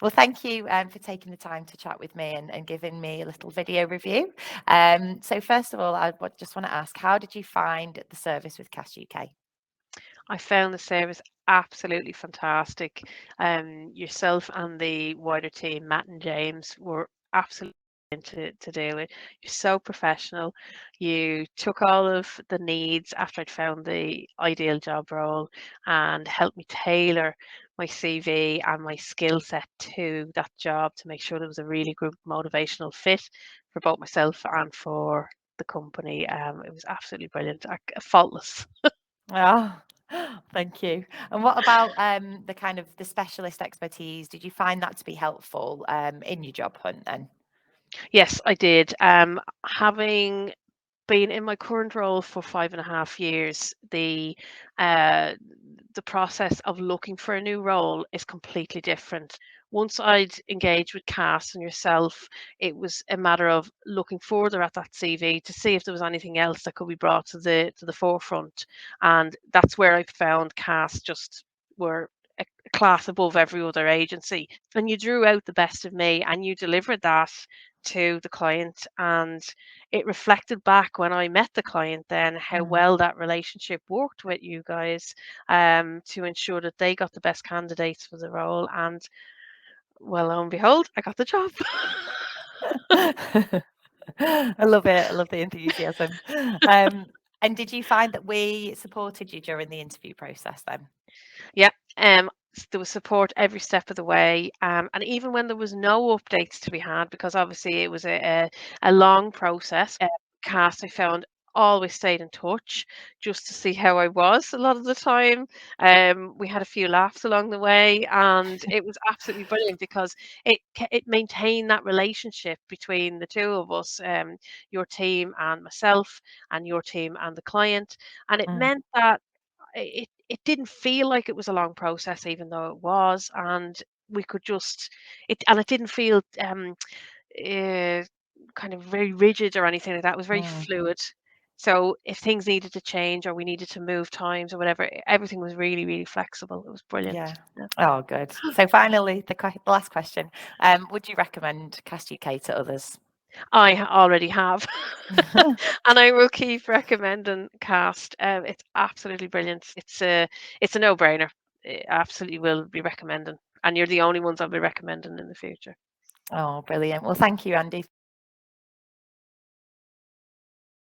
Well, thank you for taking the time to chat with me and giving me a little video review. So first of all, just want to ask, how did you find the service with Cash UK? I found the service absolutely fantastic. Yourself and the wider team, Matt and James, were absolutely to deal with. You're so professional. You took all of the needs after I'd found the ideal job role and helped me tailor my CV and my skill set to that job to make sure there was a really good motivational fit for both myself and for the company. It was absolutely brilliant, faultless. Oh, thank you. And what about the kind of the specialist expertise? Did you find that to be helpful in your job hunt then? Yes, I did. Having been in my current role for 5.5 years, the process of looking for a new role is completely different. Once I'd engaged with Cass and yourself, it was a matter of looking further at that CV to see if there was anything else that could be brought to the forefront. And that's where I found Cass just were a class above every other agency. And you drew out the best of me and you delivered that to the client, and it reflected back when I met the client then how Mm. well that relationship worked with you guys, to ensure that they got the best candidates for the role. And well, lo and behold, I got the job. I love it. I love the enthusiasm. Um, and did you find that we supported you during the interview process then? Yeah, there was support every step of the way, and even when there was no updates to be had, because obviously it was a long process. Cast I found always stayed in touch just to see how I was a lot of the time. We had a few laughs along the way, and it was absolutely brilliant because it maintained that relationship between the two of us, your team and myself, and your team and the client, and it Mm. meant that it didn't feel like it was a long process, even though it was, and we could just it didn't feel uh, kind of very rigid or anything like that. It was very Mm. fluid. So if things needed to change or we needed to move times or whatever, everything was really, really flexible. It was brilliant. Yeah. Oh, good. So finally, the last question. Would you recommend Cast UK to others? Already have, and I will keep recommending Cast. It's absolutely brilliant. It's a no-brainer. It absolutely will be recommending, and you're the only ones I'll be recommending in the future. Oh, brilliant. Well, thank you, Andy,